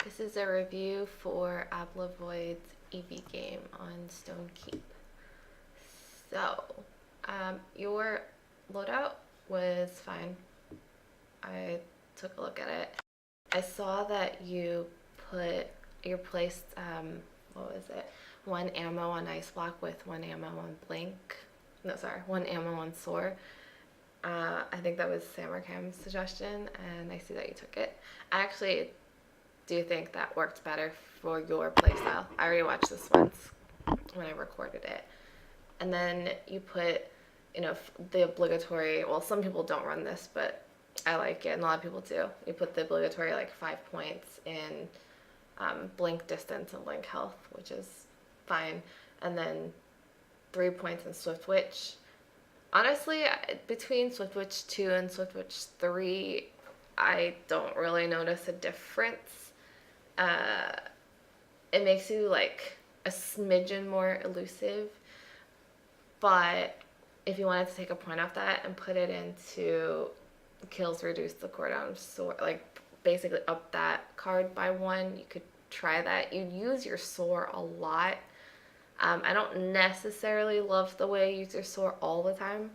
This is a review for Oblivoid's Evie game on Stone Keep. So, your loadout was fine. I took a look at it. I saw that you placed, what was it? One ammo on Ice Block with one ammo on Blink. No, sorry, one ammo on Soar. I think that was Samarkam's suggestion, and I see that you took it. I actually do think that worked better for your playstyle. I already watched this once when I recorded it. And then you put, the obligatory, well, some people don't run this, but I like it, and a lot of people do. You put the obligatory, 5 points in blink distance and blink health, which is fine. And then 3 points in Swift Witch. Honestly, between Swift Witch 2 and Swift Witch 3, I don't really notice a difference. It makes you a smidgen more elusive, but if you wanted to take a point off that and put it into kills reduce the cooldown of Soar, basically up that card by 1, you could try that. You'd use your Soar a lot. I don't necessarily love the way you use your Soar all the time.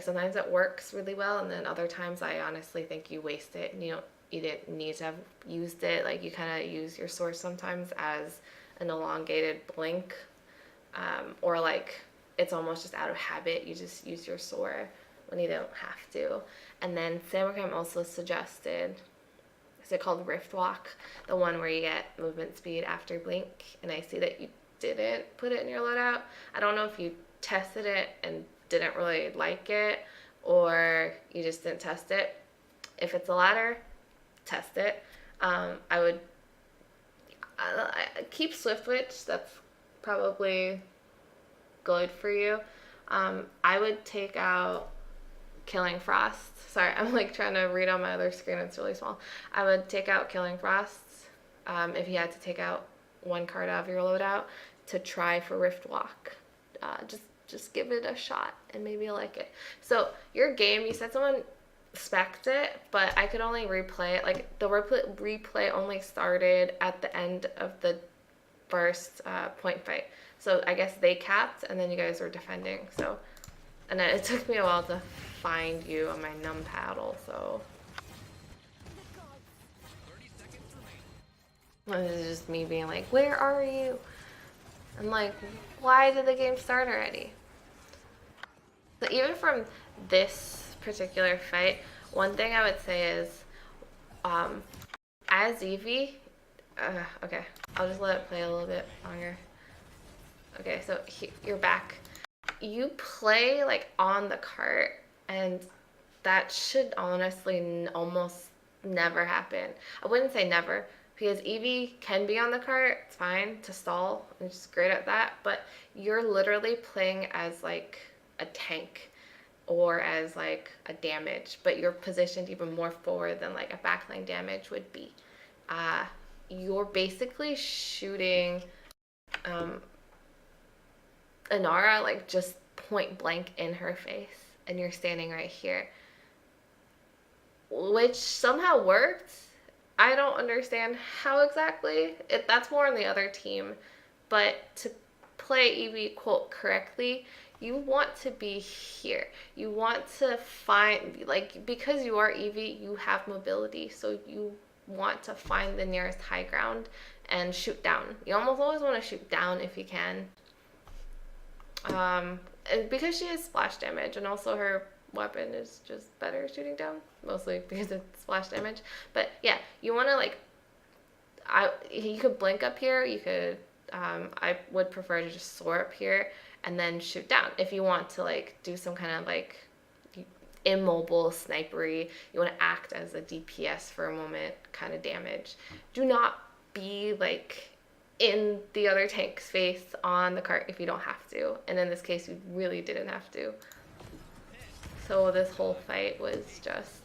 Sometimes it works really well, and then other times I honestly think you waste it and you didn't need to have used it. You kind of use your Soar sometimes as an elongated blink, or it's almost just out of habit. You just use your Soar when you don't have to. And then Samarkam also suggested, is it called Rift Walk? The one where you get movement speed after blink, and I see that you didn't put it in your loadout. I don't know if you tested it and didn't really like it, or you just didn't test it. If it's the latter, test it. I would keep Swift Witch. That's probably good for you. I would take out Killing Frost. Sorry, I'm trying to read on my other screen. It's really small. I would take out Killing Frost if you had to take out one card out of your loadout to try for Rift Walk. Just give it a shot and maybe you'll like it. So your game, you said someone spec'd it, but I could only replay it. The replay only started at the end of the first point fight. So I guess they capped and then you guys were defending. So, and then it took me a while to find you on my numpad also. This is just me being where are you? And why did the game start already? So even from this particular fight, one thing I would say is, as Evie, okay, I'll just let it play a little bit longer. Okay, so you're back. You play on the cart, and that should honestly almost never happen. I wouldn't say never, because Evie can be on the cart, it's fine to stall, and she's great at that, but you're literally playing as a tank or as a damage, but you're positioned even more forward than a backline damage would be. You're basically shooting Inara just point blank in her face, and you're standing right here, which somehow worked. I don't understand how exactly. That's more on the other team, but to play Evie quote correctly, you want to be here. You want to find, because you are Evie, you have mobility, so you want to find the nearest high ground and shoot down. You almost always want to shoot down if you can. And because she has splash damage, and also her weapon is just better shooting down, mostly because it's splash damage. But yeah, you want to you could blink up here. You could I would prefer to just soar up here and then shoot down. If you want to do some kind of immobile snipery, you want to act as a DPS for a moment kind of damage. Do not be in the other tank's face on the cart if you don't have to. And in this case, you really didn't have to. So this whole fight was just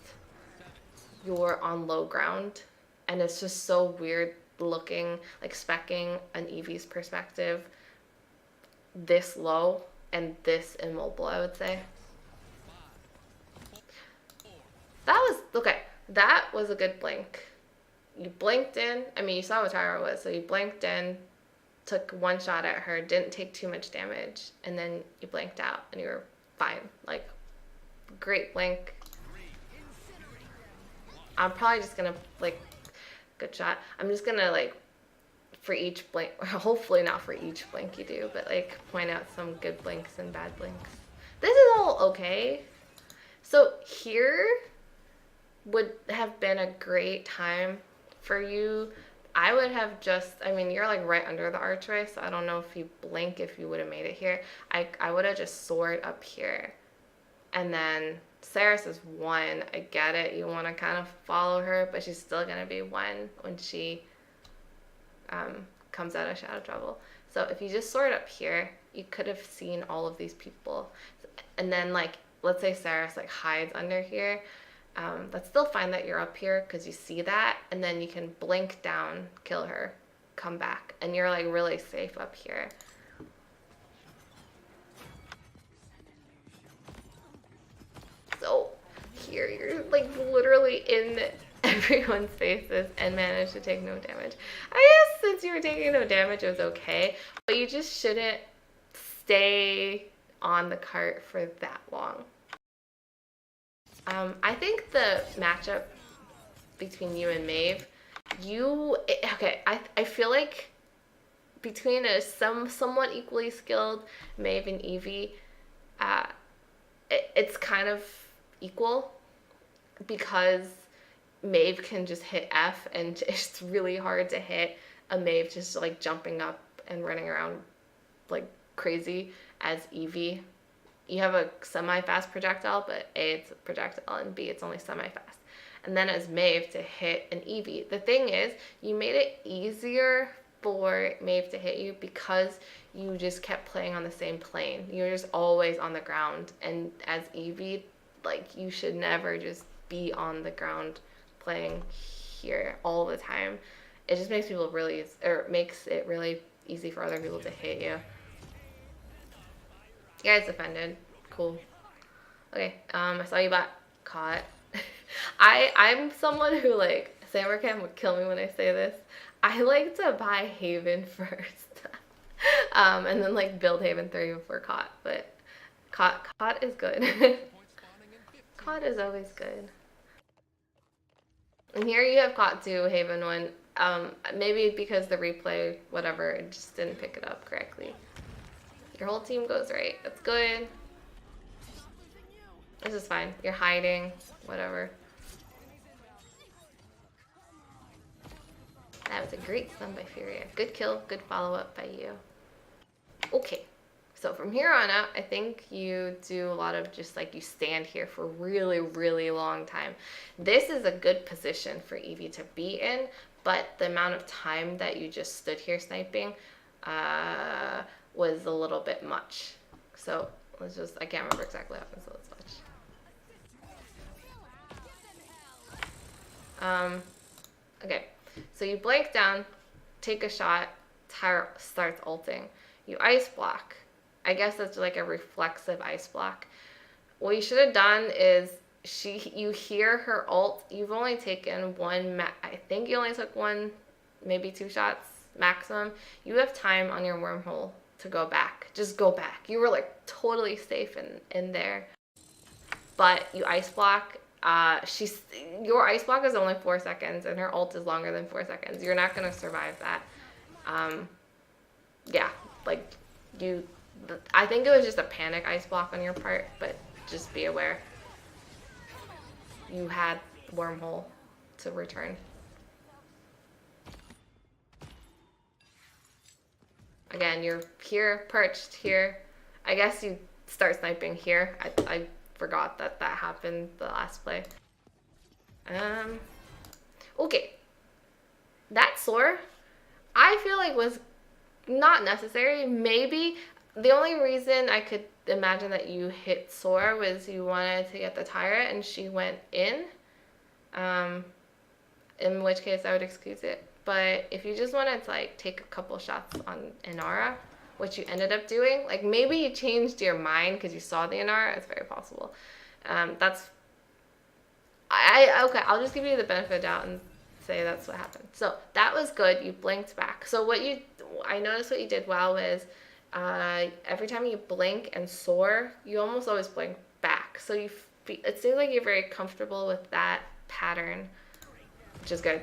you're on low ground, and it's just so weird looking, speccing an Evie's perspective this low and this immobile, I would say. That was, okay, that was a good blink. you blinked in. I mean, you saw what Tyra was, so you blinked in, took one shot at her, didn't take too much damage, and then you blinked out, and you were fine. Like, great blink. I'm probably just gonna, like, good shot. I'm just gonna, like, for each blink, hopefully not for each blink you do, but, like, point out some good blinks and bad blinks. This is all okay. So here would have been a great time for you. I would have just, I mean, you're like right under the archway, so I don't know if you blink if you would have made it here. I would have just soared up here. And then Saris is 1. I get it. You want to kind of follow her, but she's still going to be 1 when she comes out of Shadow Trouble. So if you just soared up here, you could have seen all of these people. And then, like, let's say Saris, like, hides under here. That's still fine that you're up here because you see that, and then you can blink down, kill her, come back, and you're like really safe up here. So here you're like literally in everyone's faces and managed to take no damage. I guess since you were taking no damage, it was okay, but you just shouldn't stay on the cart for that long. I think the matchup between you and Maeve, I feel like between a somewhat equally skilled Maeve and Evie, it's kind of equal because Maeve can just hit F and it's really hard to hit a Maeve just like jumping up and running around like crazy as Evie. You have a semi-fast projectile, but A, it's a projectile, and B, it's only semi-fast. And then as Maeve to hit an Evie. The thing is, you made it easier for Maeve to hit you because you just kept playing on the same plane. You're just always on the ground. And as Evie, like, you should never just be on the ground playing here all the time. It just makes people really, or makes it really easy for other people to hit you. You guys defended. Cool. Okay, I saw you got caught. I'm someone who, like, Samarcam would kill me when I say this. I like to buy Haven first. And then, like, build Haven 3 before caught. But caught is good. Caught is always good. And here you have caught 2, Haven 1. Maybe because the replay, whatever, it just didn't pick it up correctly. Your whole team goes right. That's good. This is fine. You're hiding. Whatever. That was a great stun by Furia. Good kill. Good follow-up by you. Okay. So from here on out, I think you do a lot of just like you stand here for a really, really long time. This is a good position for Evie to be in, but the amount of time that you just stood here sniping was a little bit much. So let's just, I can't remember exactly what happened, so let's watch. Okay, so you blank down, take a shot, Tyra starts ulting. You ice block. I guess that's like a reflexive ice block. What you should have done is you hear her ult. You've only taken one, I think you only took 1, maybe 2 shots maximum. You have time on your wormhole to go back. Just go back. You were like totally safe in there. But you ice block. Your ice block is only 4 seconds and her ult is longer than 4 seconds. You're not gonna survive that. Yeah, like I think it was just a panic ice block on your part, but just be aware. You had wormhole to return. Again, you're here, perched here. I guess you start sniping here. I forgot that happened the last play. Okay. That soar, I feel like was not necessary. Maybe the only reason I could imagine that you hit soar was you wanted to get the Tyra and she went in which case I would excuse it. But if you just wanted to like take a couple shots on Inara, which you ended up doing, like maybe you changed your mind because you saw the Inara, it's very possible. Okay, I'll just give you the benefit of the doubt and say that's what happened. So that was good. You blinked back. So I noticed what you did well was every time you blink and soar, you almost always blink back. So it seems like you're very comfortable with that pattern, which is good.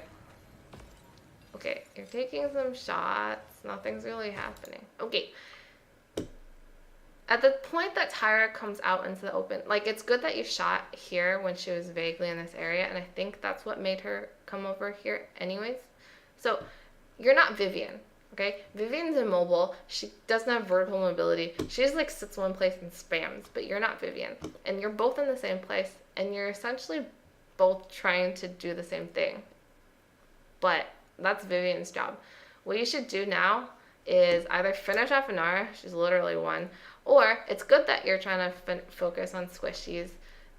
Okay, you're taking some shots. Nothing's really happening. Okay. At the point that Tyra comes out into the open, like, it's good that you shot here when she was vaguely in this area, and I think that's what made her come over here anyways. So, you're not Vivian, okay? Vivian's immobile. She doesn't have vertical mobility. She just, like, sits one place and spams, but you're not Vivian. And you're both in the same place, and you're essentially both trying to do the same thing. But that's Vivian's job. What you should do now is either finish off Inara, she's literally one, or it's good that you're trying to focus on squishies,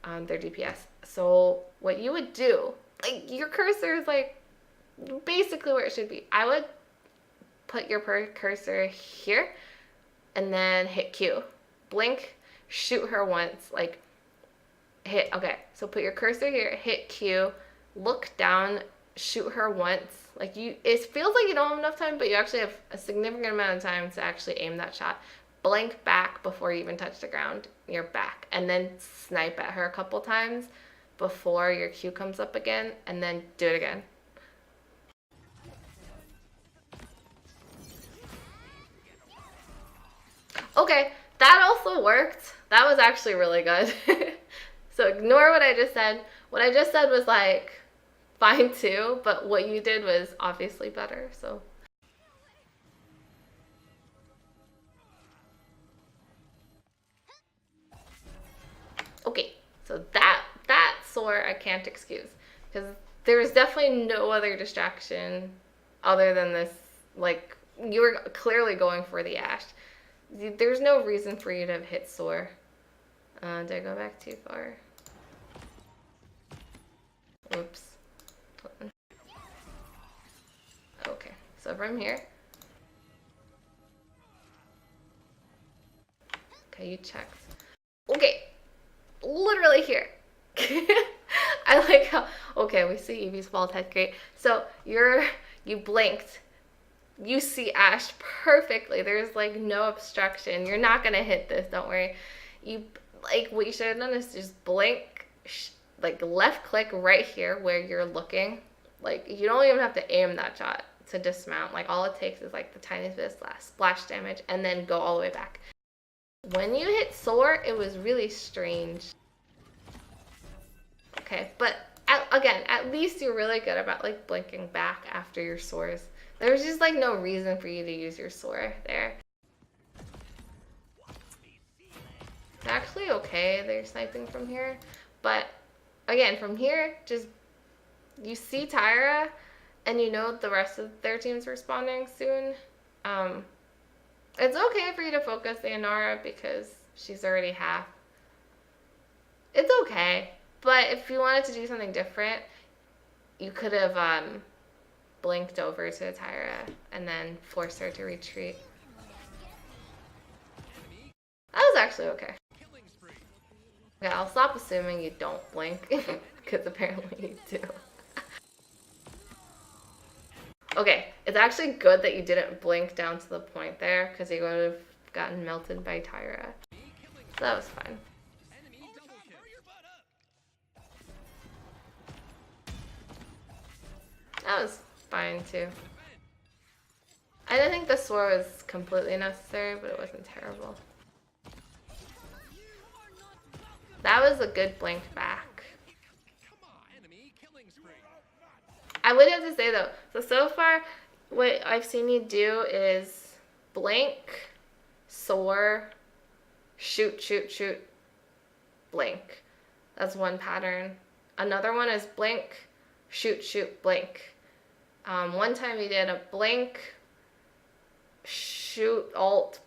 their DPS. So what you would do, like, your cursor is like basically where it should be. I would put your cursor here and then hit Q. Blink, shoot her once, like hit, okay, so put your cursor here, hit Q, look down, shoot her once. Like, it feels like you don't have enough time, but you actually have a significant amount of time to actually aim that shot. Blink back before you even touch the ground. You're back. And then snipe at her a couple times before your Q comes up again, and then do it again. Okay, that also worked. That was actually really good. So ignore what I just said. What I just said was, like, fine too, but what you did was obviously better, so. Okay, so that soar I can't excuse, because there's definitely no other distraction other than this. Like, you were clearly going for the Ashe. There's no reason for you to have hit soar. Did I go back too far? Oops. Okay, so from here. Okay, you checked. Okay, literally here. I like how, okay, we see Evie's bald head, great. So you blinked. You see Ashe perfectly. There's like no obstruction. You're not gonna hit this, don't worry. What you should have done is just blink, like left click right here where you're looking. Like, you don't even have to aim that shot to dismount. Like, all it takes is like the tiniest bit of splash damage and then go all the way back. When you hit soar, it was really strange. Okay, but again, at least you're really good about like blinking back after your soars. There's just like no reason for you to use your soar there. It's actually okay, they're sniping from here, but again, from here, just you see Tyra, and you know the rest of their team's responding soon. It's okay for you to focus the Inara because she's already half. It's okay, but if you wanted to do something different, you could have blinked over to Tyra and then forced her to retreat. That was actually okay. Okay, I'll stop assuming you don't blink, because apparently you do. Okay, it's actually good that you didn't blink down to the point there, because you would have gotten melted by Tyra. So that was fine. That was fine too. I didn't think the sword was completely necessary, but it wasn't terrible. That was a good blink back. I would have to say though, so far what I've seen you do is blink, soar, shoot, shoot, shoot, blink. That's one pattern. Another one is blink, shoot, shoot, blink. One time you did a blink, shoot, alt,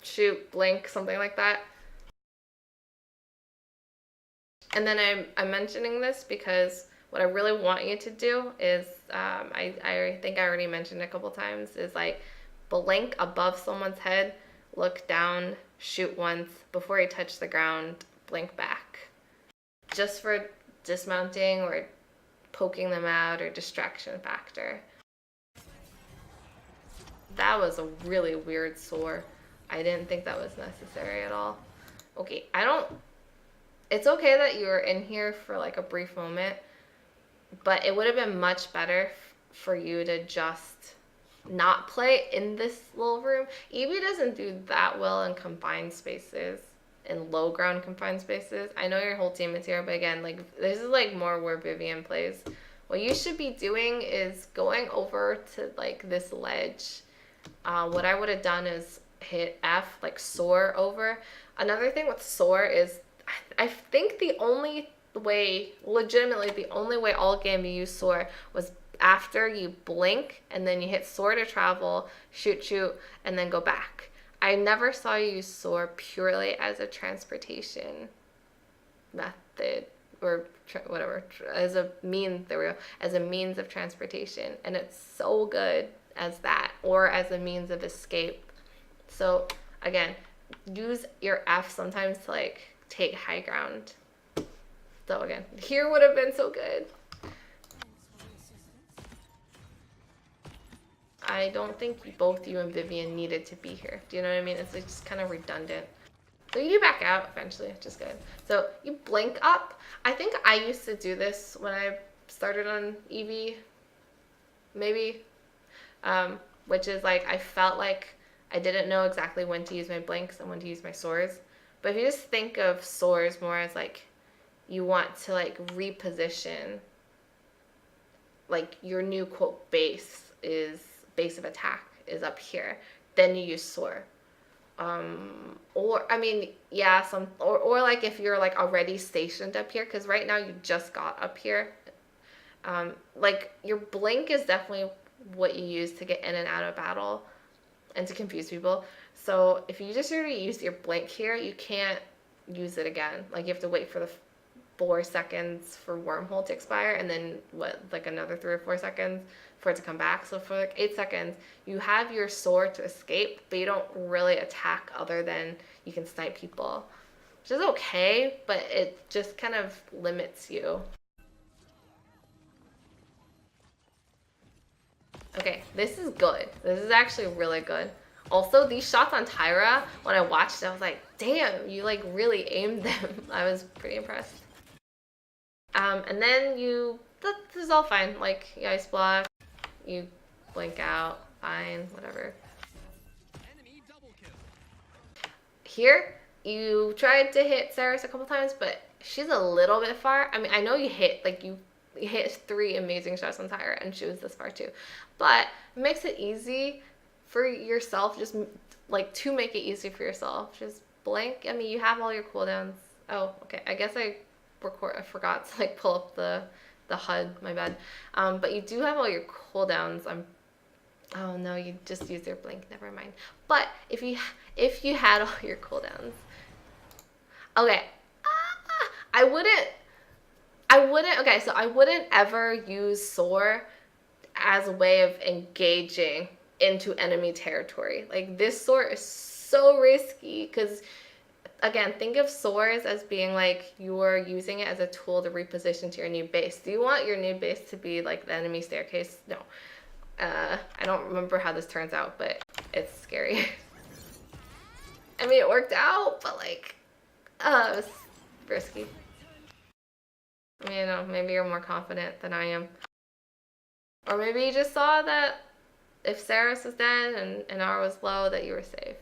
shoot, blink, something like that. And then I'm mentioning this because what I really want you to do is, I think I already mentioned a couple times, is like blink above someone's head, look down, shoot once, before you touch the ground, blink back. Just for dismounting or poking them out or distraction factor. That was a really weird soar. I didn't think that was necessary at all. Okay, it's okay that you were in here for like a brief moment, but it would have been much better for you to just not play in this little room. Evie doesn't do that well in confined spaces, in low ground confined spaces. I know your whole team is here, but again, like this is like more where Vivian plays. What you should be doing is going over to like this ledge. What I would have done is hit F, like soar over. Another thing with soar is I think the only way, legitimately the only way all game you use soar was after you blink and then you hit soar to travel, shoot, and then go back. I never saw you use soar purely as a transportation method or whatever, as a means, there we go, as a means of transportation. And it's so good as that, or as a means of escape. So again, use your F sometimes to like take high ground. So again, here would have been so good. I don't think both you and Vivian needed to be here. Do you know what I mean? It's like just kind of redundant. So you do back out eventually, which is good. So you blink up. I think I used to do this when I started on Evie, maybe, which is like I felt like I didn't know exactly when to use my blinks and when to use my soars. But if you just think of soars more as like you want to like reposition, like your new quote base of attack is up here, then you use soar. Or I mean, yeah, or like if you're like already stationed up here, because right now you just got up here. Like your blink is definitely what you use to get in and out of battle and to confuse people. So if you just already use your blink here, you can't use it again. Like you have to wait for the 4 seconds for wormhole to expire, and then what, like another 3 or 4 seconds for it to come back. So for like 8 seconds, you have your sword to escape, but you don't really attack other than you can snipe people, which is okay, but it just kind of limits you. Okay, this is good. This is actually really good. Also, these shots on Tyra, when I watched it, I was like, damn, you like really aimed them. I was pretty impressed. And then this is all fine. Like, you ice block, you blink out, fine, whatever. Here, you tried to hit Saris a couple times, but she's a little bit far. I mean, I know you hit, like, you hit 3 amazing shots on Tyra, and she was this far too. But it makes it easy for yourself, just, like, to make it easy for yourself. Just blink. I mean, you have all your cooldowns. Oh, okay. I guess I forgot to, like, pull up the HUD, my bad. But you do have all your cooldowns. Oh no, you just used your blink, never mind. But if you had all your cooldowns, okay, I wouldn't, okay, so I wouldn't ever use soar as a way of engaging into enemy territory. Like, this soar is so risky, because again, think of soars as being like you're using it as a tool to reposition to your new base. Do you want your new base to be like the enemy staircase? No. I don't remember how this turns out, but it's scary. I mean, it worked out, but like, it was risky. I mean, you know, maybe you're more confident than I am. Or maybe you just saw that if Saris was dead and R was low, that you were safe.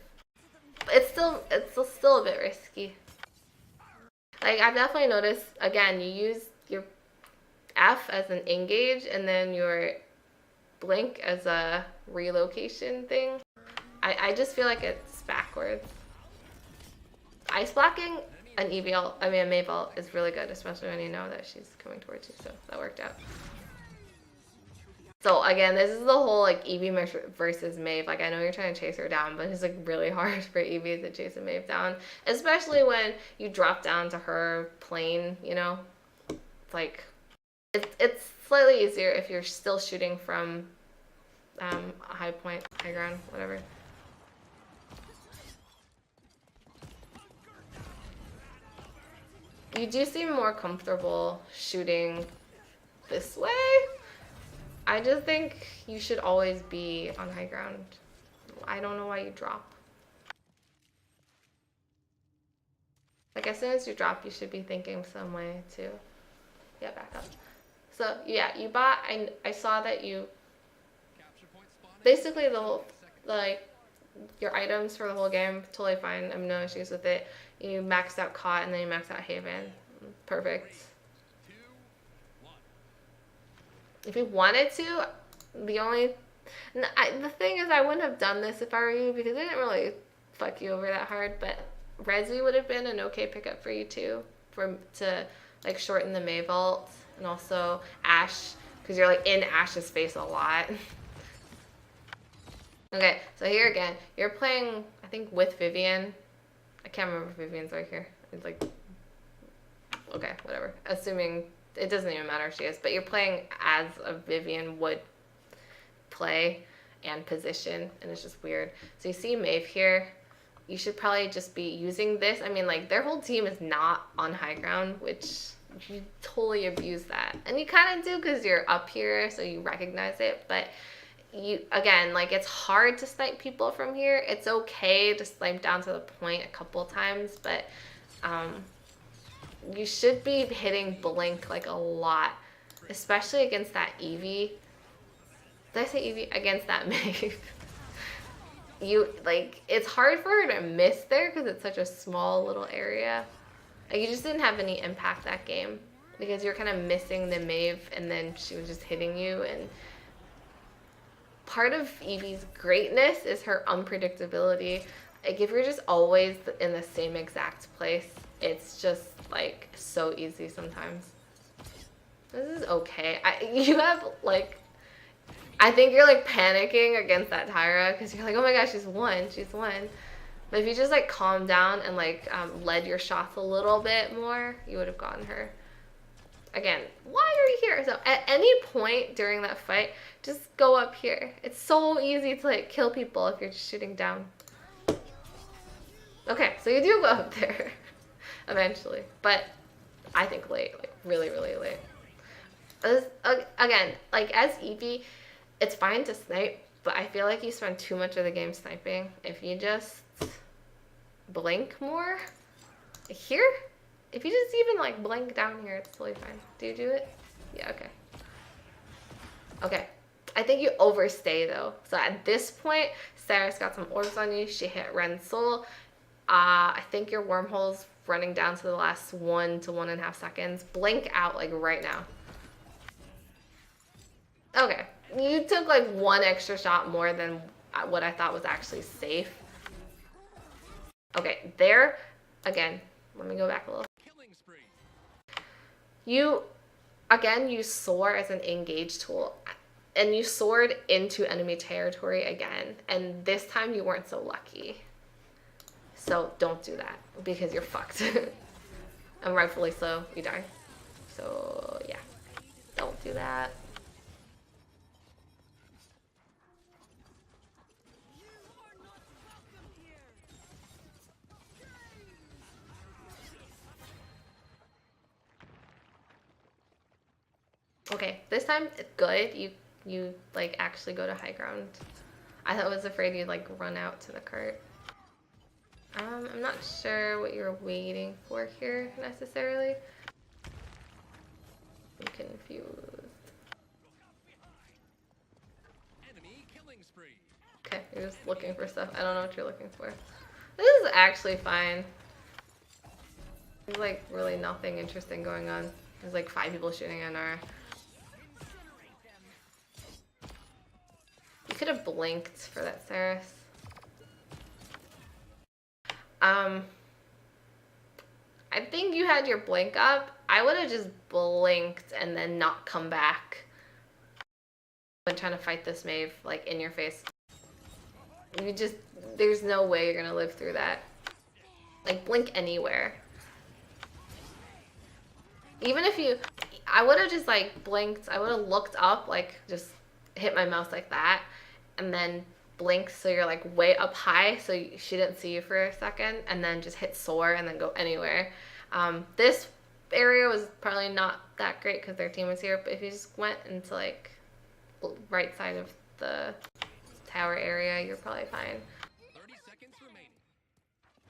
But it's still a bit risky. Like, I've definitely noticed, again, you use your F as an engage and then your blink as a relocation thing. I just feel like it's backwards. Ice blocking an Evie ult, I mean a Mave ult, is really good, especially when you know that she's coming towards you, so that worked out. So again, this is the whole like Evie versus Mave. Like, I know you're trying to chase her down, but it's like really hard for Evie to chase a Mave down, especially when you drop down to her plane, you know? It's like, it's slightly easier if you're still shooting from a high point, high ground, whatever. You do seem more comfortable shooting this way. I just think you should always be on high ground. I don't know why you drop. Like, as soon as you drop, you should be thinking some way to, yeah, back up. So, yeah, you bought, I saw that you, basically the whole, like, your items for the whole game, totally fine. I have no issues with it. You maxed out Caught and then you maxed out Haven. Perfect. If you wanted to, the thing is, I wouldn't have done this if I were you because it didn't really fuck you over that hard, but Resi would have been an okay pickup for you too, to like shorten the May vault, and also Ashe, because you're like in Ashe's face a lot. Okay, so here again, you're playing, I think, with Vivian. I can't remember if Vivian's right here. It's like, okay, whatever. Assuming, it doesn't even matter if she is, but you're playing as a Vivian would play and position, and it's just weird. So you see Maeve here. You should probably just be using this. I mean, like, their whole team is not on high ground, which you totally abuse that. And you kind of do because you're up here, so you recognize it, but you, again, like, it's hard to snipe people from here. It's okay to snipe down to the point a couple times, but you should be hitting blink like a lot, especially against that Evie. Did I say Evie? Against that Maeve. You, like, it's hard for her to miss there because it's such a small little area. Like, you just didn't have any impact that game because you're kind of missing the Maeve, and then she was just hitting you. And part of Evie's greatness is her unpredictability. Like, if you're just always in the same exact place, it's just, like, so easy sometimes. This is okay. You have, like, I think you're, like, panicking against that Tyra because you're like, oh my gosh, she's won. But if you just, like, calm down and, like, led your shots a little bit more, you would have gotten her. Again, why are you here? So at any point during that fight, just go up here. It's so easy to, like, kill people if you're just shooting down. Okay, so you do go up there eventually, but I think late, like, really, really late. Again, like, as Evie, it's fine to snipe, but I feel like you spend too much of the game sniping. If you just blink more here, if you just even, like, blink down here, it's totally fine. Do you do it? Yeah, okay. Okay. I think you overstay, though. So at this point, Sarah's got some orbs on you. She hit Ren's soul. I think your wormhole's running down to the last 1 to 1.5 seconds. Blink out, like, right now. Okay. You took, like, 1 extra shot more than what I thought was actually safe. Okay, there. Again, let me go back a little. You, again, use soar as an engage tool. And you soared into enemy territory again. And this time you weren't so lucky. So don't do that because you're fucked. And rightfully so, you die. So yeah, don't do that. Okay, this time it's good. You like actually go to high ground. I was afraid you'd like run out to the cart. I'm not sure what you're waiting for here necessarily. I'm confused. Okay, you're just looking for stuff. I don't know what you're looking for. This is actually fine. There's like really nothing interesting going on. There's like 5 people shooting at our. You could have blinked for that Saris. I think you had your blink up. I would have just blinked and then not come back when trying to fight this Maeve, like, in your face. You just, there's no way you're gonna live through that. Like, blink anywhere. Even if you, I would have just, like, blinked. I would have looked up, like, just hit my mouse like that, and then blink so you're like way up high so she didn't see you for a second, and then just hit soar and then go anywhere. This area was probably not that great because their team was here, but if you just went into like right side of the tower area, you're probably fine. 30 seconds remaining.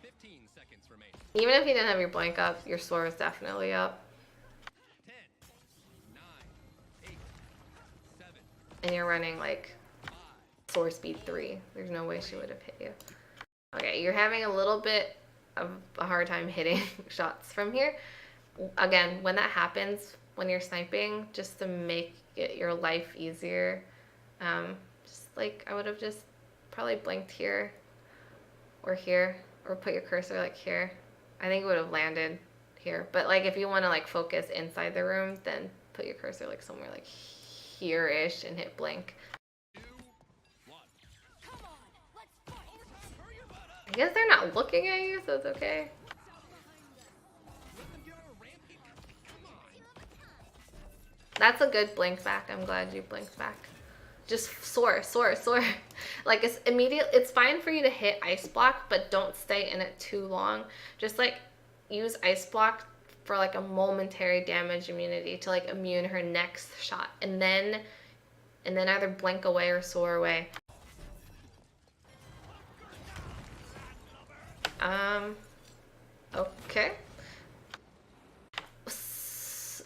15 seconds remaining. Even if you didn't have your blank up, your sword was definitely up. 10, 9, 8, 7, And you're running like 5. sword speed 3. There's no way she would have hit you. Okay, you're having a little bit of a hard time hitting shots from here. Again, when that happens, when you're sniping, just to make it your life easier, just like I would have just probably blinked here, or put your cursor like here. I think it would have landed here. But like if you want to like focus inside the room, then put your cursor like somewhere like here-ish and hit blink. 2, 1. Come on, let's fight. I guess they're not looking at you, so it's okay. That's a good blink back. I'm glad you blinked back. Just soar. Like it's fine for you to hit ice block, but don't stay in it too long. Just like use ice block for like a momentary damage immunity to like immune her next shot, and then either blink away or soar away. Okay.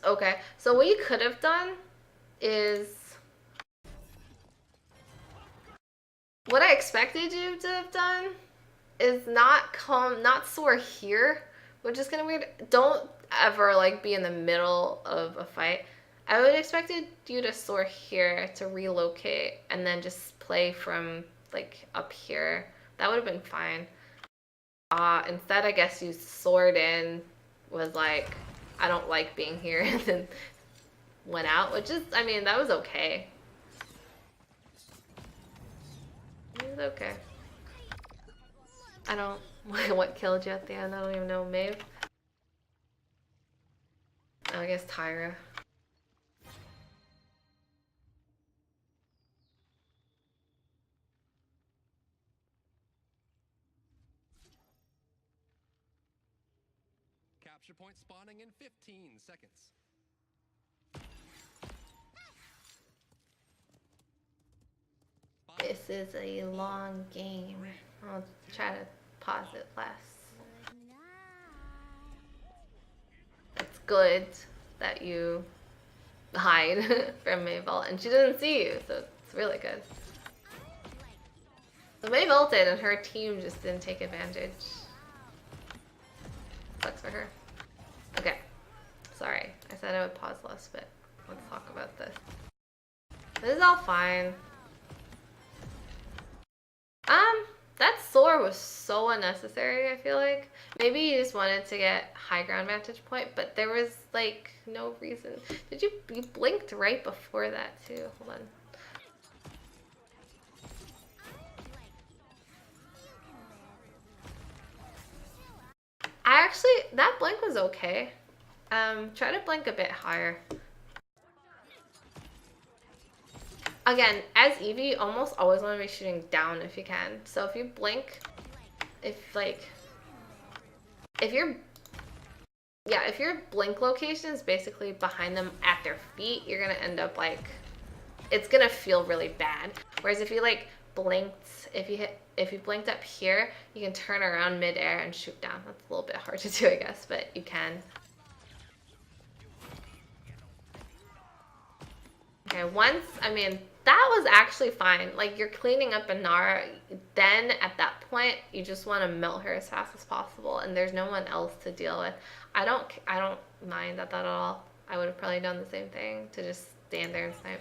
Okay, so what you could have done is what I expected you to have done is not soar here, which is kind of weird. Don't ever like be in the middle of a fight. I would have expected you to soar here to relocate and then just play from like up here. That would have been fine. Instead, I guess you soared in, was like, I don't like being here, and then went out, which is, I mean, that was okay. It was okay. I don't, what killed you at the end? I don't even know, Maeve? Oh, I guess Tyra. Capture point spawning in 15 seconds. This is a long game. I'll try to pause it less. It's good that you hide from Maeve, and she doesn't see you, so it's really good. So Maeve ulted and her team just didn't take advantage. Sucks for her. Okay. Sorry. I said I would pause less, but let's talk about this. This is all fine. That soar was so unnecessary, I feel like. Maybe you just wanted to get high ground vantage point, but there was like no reason. You blinked right before that too. Hold on. That blink was okay. Try to blink a bit higher. Again, as Evie, you almost always want to be shooting down if you can. So if you blink, if your blink location is basically behind them at their feet, you're gonna end up like, it's gonna feel really bad. Whereas if you like blinked, if you blinked up here, you can turn around mid-air and shoot down. That's a little bit hard to do, I guess, but you can. Okay, I mean, that was actually fine. Like, you're cleaning up Inara, then at that point, you just want to melt her as fast as possible, and there's no one else to deal with. I don't mind that at all. I would have probably done the same thing, to just stand there and snipe.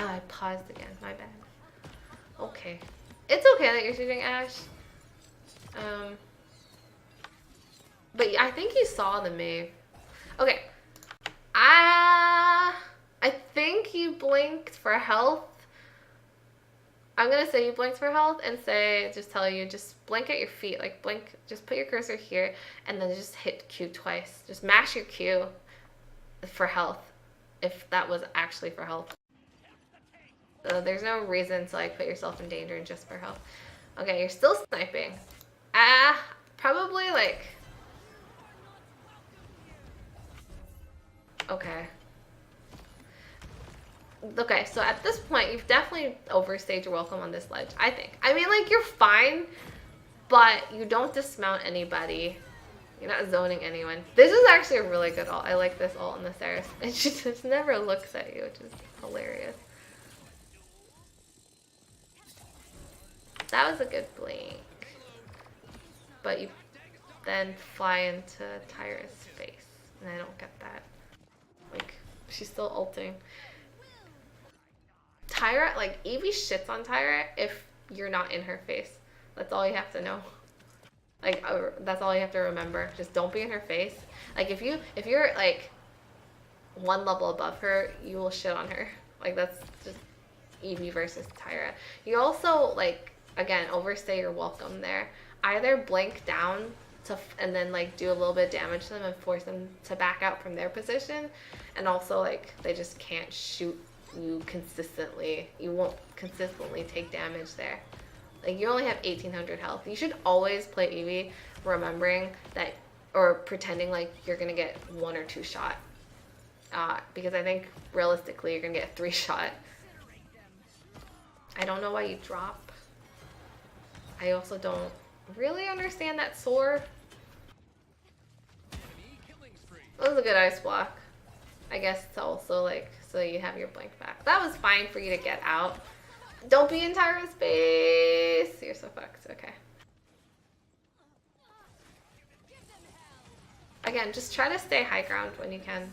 Oh, I paused again, my bad. Okay. It's okay that you're shooting Ash. But I think you saw the Maeve. Okay. I think you blinked for health. I'm gonna say you blinked for health and just blink at your feet. Like blink, just put your cursor here and then just hit Q twice. Just mash your Q for health, if that was actually for health. So there's no reason to like put yourself in danger just for health. Okay, you're still sniping. Probably like, Okay. Okay, so at this point, you've definitely overstayed your welcome on this ledge, I think. I mean, like, you're fine, but you don't dismount anybody. You're not zoning anyone. This is actually a really good ult. I like this ult in the Saris. And she just never looks at you, which is hilarious. That was a good blink. But you then fly into Tyra's face. And I don't get that. Like, she's still ulting. Tyra, like, Evie shits on Tyra if you're not in her face. That's all you have to know. Like, that's all you have to remember. Just don't be in her face. Like, if you're like one level above her, you will shit on her. Like, that's just Evie versus Tyra. You also, like, again, overstay your welcome there. Either blink down and then, like, do a little bit of damage to them and force them to back out from their position. And also, like, they just can't shoot you consistently. You won't consistently take damage there. Like, you only have 1800 health. You should always play Evie remembering that, or pretending like you're gonna get 1 or 2 shot. Because I think realistically you're gonna get 3 shot. I don't know why you drop. I also don't really understand that soar. That was a good ice block. I guess it's also like so you have your blink back. That was fine for you to get out. Don't be in Tyra's space. You're so fucked. Okay. Again, just try to stay high ground when you can.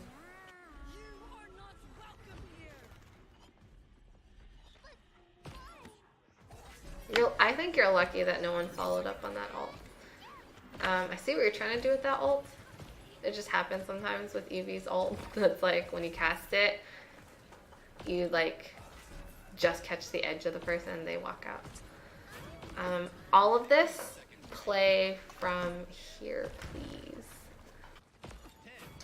I think you're lucky that no one followed up on that ult. I see what you're trying to do with that ult. It just happens sometimes with Evie's ult. It's like when you cast it, you like just catch the edge of the person and they walk out. All of this, play from here, please.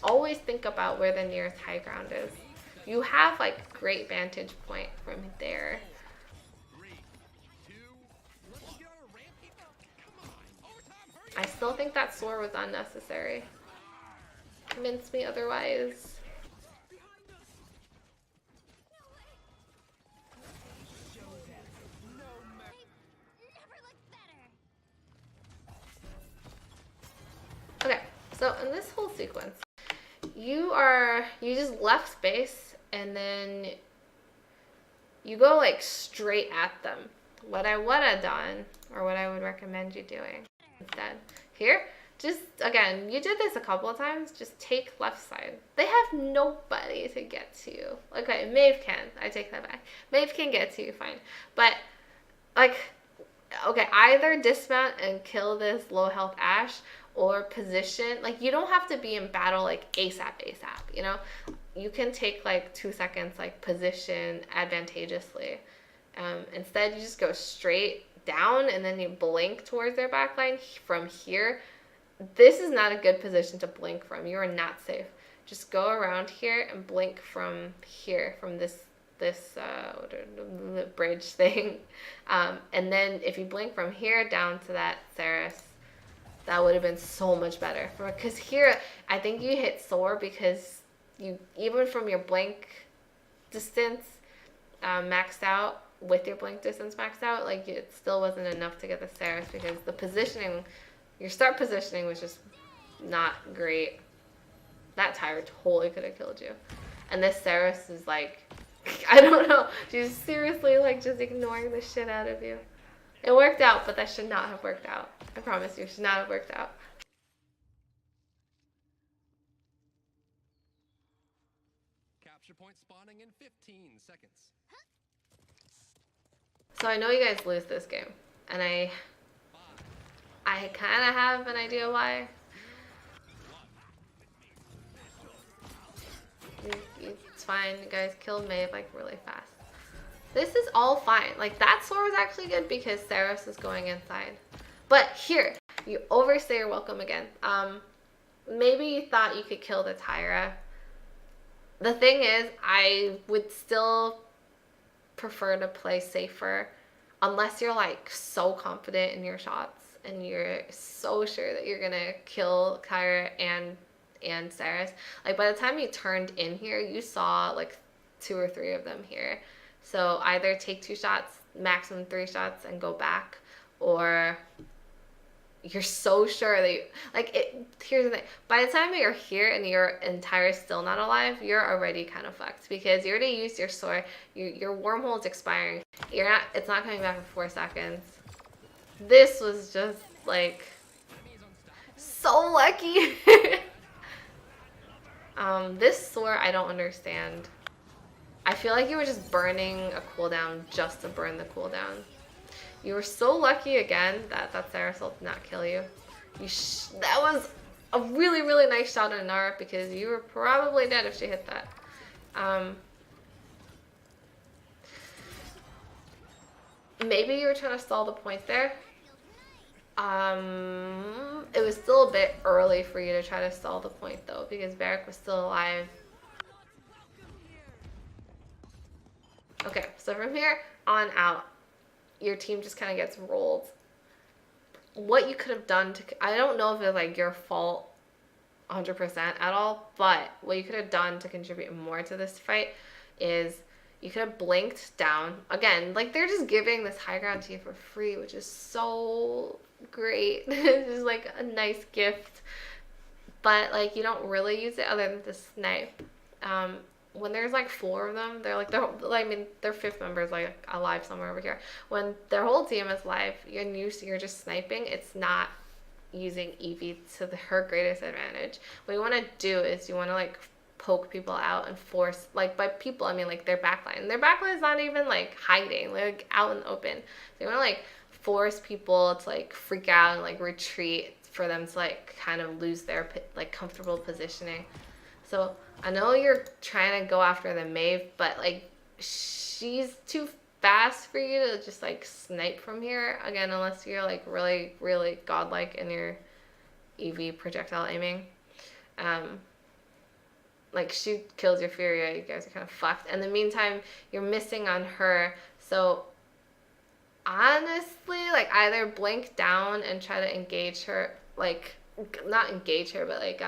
Always think about where the nearest high ground is. You have like great vantage point from there. I still think that soar was unnecessary. Convince me otherwise. Okay, so in this whole sequence, you just left space and then you go like straight at them. What I would have done, or what I would recommend you doing instead, here, just again, you did this a couple of times, just take left side. They have nobody to get to you. Okay, Maeve can. I take that back. Maeve can get to you, fine. But, like, okay, either dismount and kill this low health Ashe, or position. Like, you don't have to be in battle, like, ASAP, you know? You can take, like, 2 seconds, like, position advantageously. Instead, you just go straight down, and then you blink towards their backline from here. This is not a good position to blink from. You are not safe. Just go around here and blink from here, from this bridge thing. And then if you blink from here down to that Saris, that would have been so much better. Because here, I think you hit soar because you, even from your blink distance maxed out, with your blink distance maxed out, like, it still wasn't enough to get the Saris because the positioning, your start positioning was just not great. That Tyra totally could have killed you. And this Saris is like, I don't know, she's seriously like just ignoring the shit out of you. It worked out, but that should not have worked out. I promise you, it should not have worked out. Capture point spawning in 15 seconds. So I know you guys lose this game, and I kind of have an idea why. It's fine, you guys killed Maeve like really fast. This is all fine. Like, that sword was actually good because Saris is going inside. But here, you overstay your welcome again. Maybe you thought you could kill the Tyra. The thing is, I would still prefer to play safer unless you're like so confident in your shots and you're so sure that you're gonna kill Kyra and and Saris. Like by the time you turned in here, you saw like 2 or 3 of them here. So either take 2 shots, maximum 3 shots, and go back, or you're so sure that you, like it. Here's the thing: by the time you're here and your entire still not alive, you're already kind of fucked because you already used your sword. Your wormhole is expiring. You're not. It's not coming back in 4 seconds. This was just like so lucky. This sword I don't understand. I feel like you were just burning a cooldown just to burn the cooldown. You were so lucky again that Sarasol did not kill you. That was a really, really nice shot on Nara because you were probably dead if she hit that. Maybe you were trying to stall the point there. It was still a bit early for you to try to stall the point though because Varric was still alive. Okay, so from here on out, your team just kind of gets rolled. What you could have done to, I don't know if it's like your fault 100% at all, but what you could have done to contribute more to this fight is you could have blinked down. Again, like they're just giving this high ground to you for free, which is so great. It's just like a nice gift. But like you don't really use it other than to snipe. When there's like 4 of them, they're like, their 5th member is like alive somewhere over here. When their whole team is live and you're just sniping, it's not using Evie to her greatest advantage. What you want to do is you want to like poke people out and force, like by people I mean like their backline. Their backline is not even like hiding, they're like out in the open. So you want to like force people to like freak out and like retreat for them to like kind of lose their like comfortable positioning. So I know you're trying to go after the Maeve, but like she's too fast for you to just like snipe from here. Again, unless you're like really, really godlike in your EV projectile aiming. Like she kills your Furia, you guys are kind of fucked. In the meantime, you're missing on her. So honestly, like either blink down and try to engage her, like not engage her, but like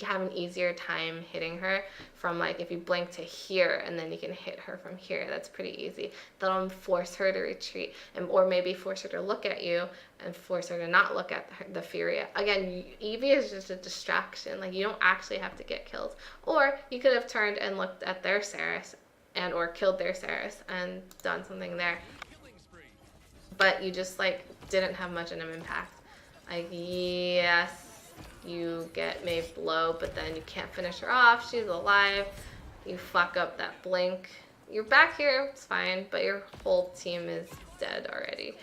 have an easier time hitting her from like if you blink to here and then you can hit her from here. That's pretty easy. That'll force her to retreat, and or maybe force her to look at you and force her to not look at the Furia. Again, Evie is just a distraction. Like you don't actually have to get killed. Or you could have turned and looked at their Saris and or killed their Saris and done something there. But you just like didn't have much of an impact. Like yes, you get Maeve low, but then you can't finish her off. She's alive. You fuck up that blink. You're back here, it's fine, but your whole team is dead already.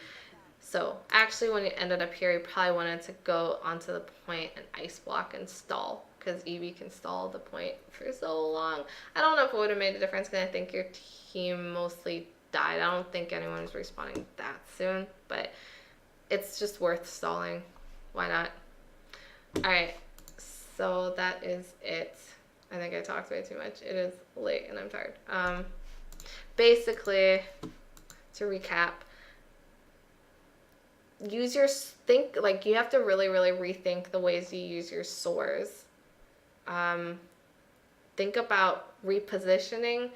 So actually when you ended up here, you probably wanted to go onto the point and ice block and stall, because Evie can stall the point for so long. I don't know if it would have made a difference, because I think your team mostly died. I don't think anyone is respawning that soon, but it's just worth stalling. Why not? Alright, so that is it. I think I talked way too much. It is late and I'm tired. Basically, to recap, use your, like you have to really, really rethink the ways you use your swords. Think about repositioning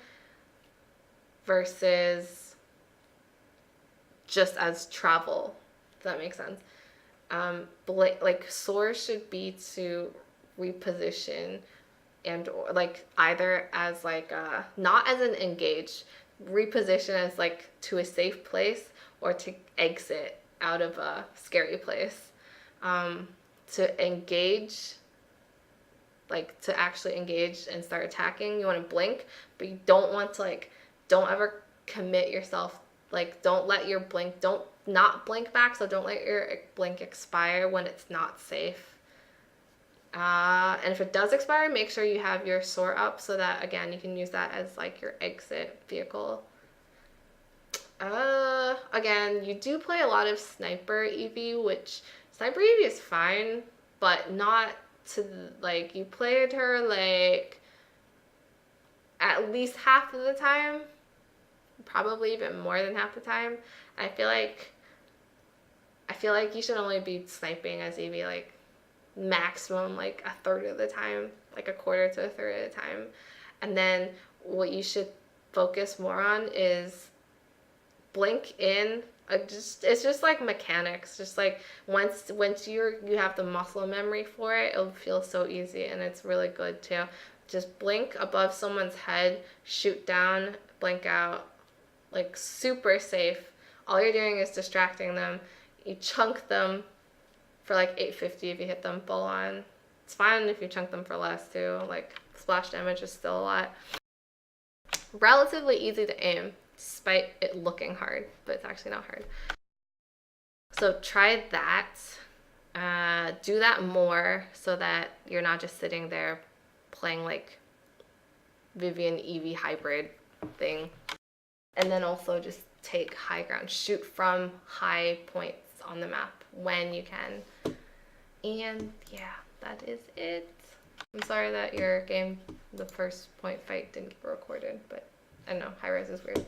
versus just as travel. Does that make sense? Like swords should be to reposition and or like either as like not as an engage, reposition as like to a safe place or to exit out of a scary place. To engage, like to actually engage and start attacking, you want to blink, but you don't want to like, don't ever commit yourself. Like don't let your blink, don't not blink back, so don't let your blink expire when it's not safe. And if it does expire, make sure you have your soar up so that again you can use that as like your exit vehicle. Again, you do play a lot of sniper Evie, which sniper Evie is fine, but not to like, you played her like at least half of the time, probably even more than half the time. I feel like you should only be sniping as Evie like maximum like a third of the time, like a quarter to a third of the time. And then what you should focus more on is blink in. It's just like mechanics. Just like once you have the muscle memory for it, it'll feel so easy, and it's really good too. Just blink above someone's head, shoot down, blink out, like super safe. All you're doing is distracting them. You chunk them for like 850 if you hit them full on. It's fine if you chunk them for less too. Like splash damage is still a lot. Relatively easy to aim, despite it looking hard, but it's actually not hard. So try that. Do that more so that you're not just sitting there playing like Vivian Evie hybrid thing. And then also just take high ground. Shoot from high points on the map when you can. And yeah, that is it. I'm sorry that your game, the first point fight, didn't get recorded, but I don't know, high res is weird.